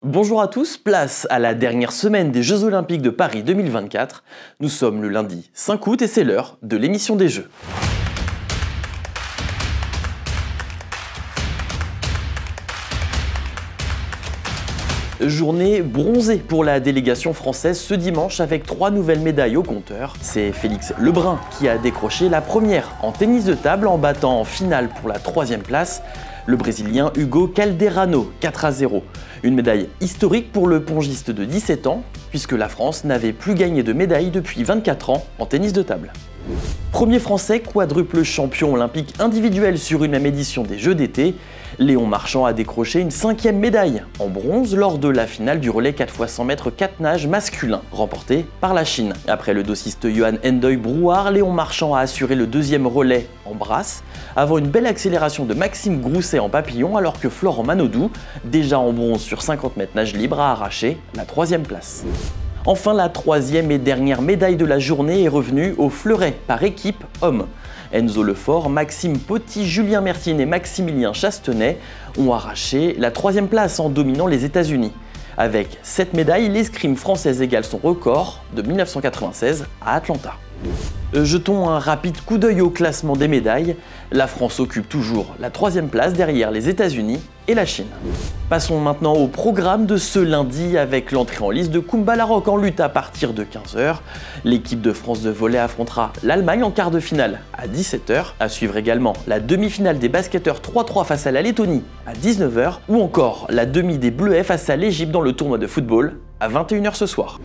Bonjour à tous, place à la dernière semaine des Jeux Olympiques de Paris 2024. Nous sommes le lundi 5 août et c'est l'heure de l'émission des Jeux. Journée bronzée pour la délégation française ce dimanche avec 3 nouvelles médailles au compteur. C'est Félix Lebrun qui a décroché la première en tennis de table en battant en finale pour la 3e place le Brésilien Hugo Calderano 4-0. Une médaille historique pour le pongiste de 17 ans puisque la France n'avait plus gagné de médaille depuis 24 ans en tennis de table. Premier français quadruple champion olympique individuel sur une même édition des Jeux d'été, Léon Marchand a décroché une 5e médaille en bronze lors de la finale du relais 4x100 mètres 4 nages masculin, remportée par la Chine. Après le dossiste Johan Endoy Brouard, Léon Marchand a assuré le 2e relais en brasse, avant une belle accélération de Maxime Grousset en papillon, alors que Florent Manodou, déjà en bronze sur 50 mètres nage libre, a arraché la 3e place. Enfin, la 3e et dernière médaille de la journée est revenue au fleuret par équipe homme. Enzo Lefort, Maxime Poty, Julien Mertine et Maximilien Chastenay ont arraché la 3e place en dominant les États-Unis. Avec 7 médailles, l'escrime française égale son record de 1996 à Atlanta. Jetons un rapide coup d'œil au classement des médailles. La France occupe toujours la 3e place derrière les États-Unis et la Chine. Passons maintenant au programme de ce lundi avec l'entrée en liste de Koumba Larocque en lutte à partir de 15 h. L'équipe de France de volley affrontera l'Allemagne en quart de finale à 17 h. À suivre également la demi-finale des basketteurs 3-3 face à la Lettonie à 19 h ou encore la demi des Bleuets face à l'Égypte dans le tournoi de football à 21 h ce soir.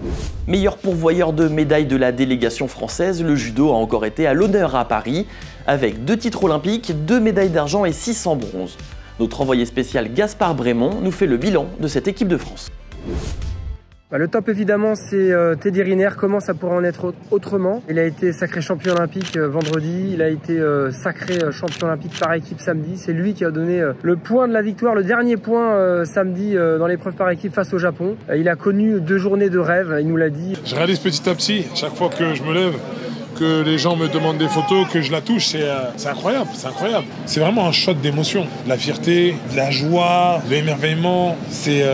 Meilleur pourvoyeur de médailles de la délégation française, le judo a encore été à l'honneur à Paris, avec 2 titres olympiques, 2 médailles d'argent et 6 en bronze. Notre envoyé spécial Gaspard Brémond nous fait le bilan de cette équipe de France. Le top évidemment c'est Teddy Riner, comment ça pourrait en être autrement. Il a été sacré champion olympique vendredi, il a été sacré champion olympique par équipe samedi. C'est lui qui a donné le point de la victoire, le dernier point samedi dans l'épreuve par équipe face au Japon. Il a connu 2 journées de rêve, il nous l'a dit. Je réalise petit à petit, chaque fois que je me lève, que les gens me demandent des photos, que je la touche, c'est incroyable, c'est incroyable. C'est vraiment un shot d'émotion, de la fierté, de la joie, de l'émerveillement. C'est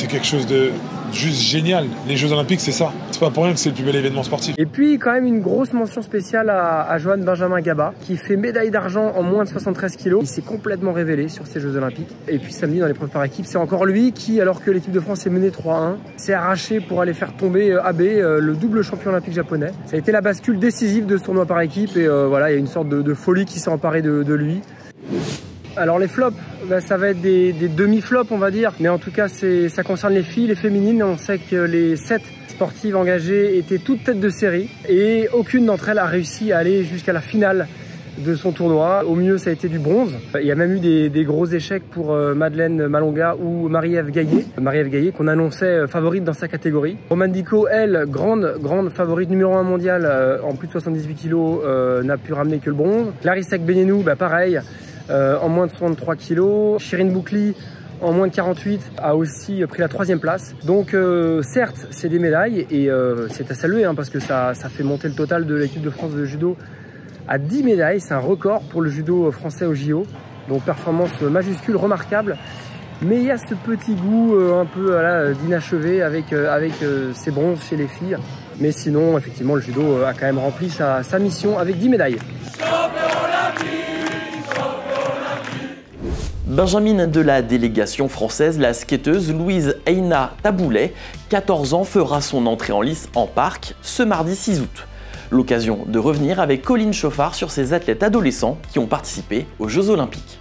quelque chose de juste génial. Les Jeux Olympiques, c'est ça. C'est pas pour rien que c'est le plus bel événement sportif. Et puis quand même une grosse mention spéciale à Johan Benjamin Gaba, qui fait médaille d'argent en moins de 73 kg. Il s'est complètement révélé sur ces Jeux Olympiques. Et puis samedi dans l'épreuve par équipe, c'est encore lui qui, alors que l'équipe de France est menée 3-1, s'est arraché pour aller faire tomber Abe, le double champion olympique japonais. Ça a été la bascule décisive de ce tournoi par équipe et voilà, il y a une sorte de folie qui s'est emparée de lui. Alors les flops, ça va être des demi-flops on va dire, mais en tout cas ça concerne les filles, les féminines. On sait que les 7 sportives engagées étaient toutes têtes de série et aucune d'entre elles a réussi à aller jusqu'à la finale de son tournoi. Au mieux ça a été du bronze. Il y a même eu des gros échecs pour Madeleine Malonga ou Marie-Ève Gaillet. Marie-Ève Gaillet qu'on annonçait favorite dans sa catégorie. Romane Dico, elle, grande favorite numéro 1 mondiale en plus de 78 kg, n'a pu ramener que le bronze. Clarisse Agbenienou, pareil. En moins de 63 kg. Chirine Boukli, en moins de 48, a aussi pris la 3e place. Donc certes, c'est des médailles et c'est à saluer parce que ça fait monter le total de l'équipe de France de judo à 10 médailles. C'est un record pour le judo français au JO. Donc performance majuscule, remarquable. Mais il y a ce petit goût un peu d'inachevé avec ces bronzes chez les filles. Mais sinon, effectivement, le judo a quand même rempli sa mission avec 10 médailles. Benjamine de la délégation française, la skateuse Louise Heina Taboulet, 14 ans, fera son entrée en lice en parc ce mardi 6 août. L'occasion de revenir avec Colline Chauffard sur ces athlètes adolescents qui ont participé aux Jeux Olympiques.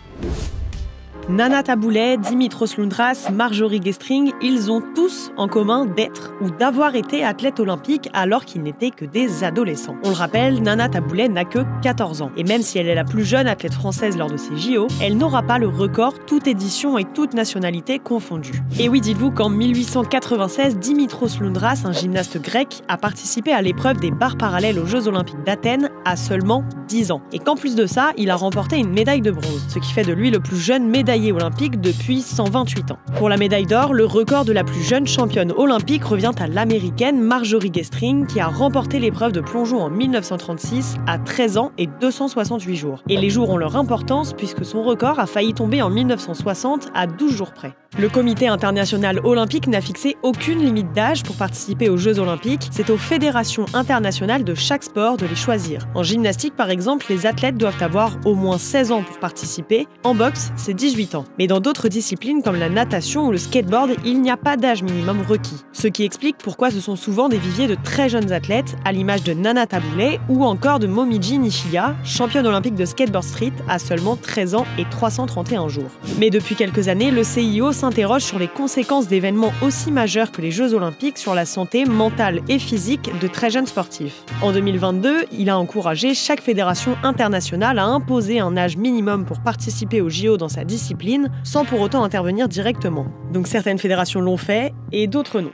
Nana Taboulet, Dimitros Lundras, Marjorie Gestring, ils ont tous en commun d'être ou d'avoir été athlètes olympiques alors qu'ils n'étaient que des adolescents. On le rappelle, Nana Taboulet n'a que 14 ans. Et même si elle est la plus jeune athlète française lors de ces JO, elle n'aura pas le record toute édition et toute nationalité confondue. Et oui, dites-vous qu'en 1896, Dimitros Lundras, un gymnaste grec, a participé à l'épreuve des barres parallèles aux Jeux Olympiques d'Athènes à seulement 10 ans. Et qu'en plus de ça, il a remporté une médaille de bronze, ce qui fait de lui le plus jeune médaillé médaillée olympique depuis 128 ans. Pour la médaille d'or, le record de la plus jeune championne olympique revient à l'américaine Marjorie Gestring qui a remporté l'épreuve de plongeon en 1936 à 13 ans et 268 jours. Et les jours ont leur importance puisque son record a failli tomber en 1960 à 12 jours près. Le comité international olympique n'a fixé aucune limite d'âge pour participer aux Jeux olympiques. C'est aux fédérations internationales de chaque sport de les choisir. En gymnastique, par exemple, les athlètes doivent avoir au moins 16 ans pour participer. En boxe, c'est 18 ans. Mais dans d'autres disciplines comme la natation ou le skateboard, il n'y a pas d'âge minimum requis. Ce qui explique pourquoi ce sont souvent des viviers de très jeunes athlètes, à l'image de Nana Taboulet ou encore de Momiji Nishiya, championne olympique de skateboard street à seulement 13 ans et 331 jours. Mais depuis quelques années, le CIO s'interroge sur les conséquences d'événements aussi majeurs que les Jeux olympiques sur la santé mentale et physique de très jeunes sportifs. En 2022, il a encouragé chaque fédération internationale à imposer un âge minimum pour participer aux JO dans sa discipline, sans pour autant intervenir directement. Donc certaines fédérations l'ont fait et d'autres non.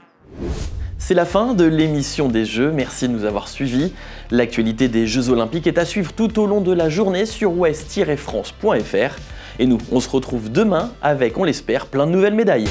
C'est la fin de l'émission des Jeux, merci de nous avoir suivis. L'actualité des Jeux Olympiques est à suivre tout au long de la journée sur ouest-france.fr. Et nous, on se retrouve demain avec, on l'espère, plein de nouvelles médailles.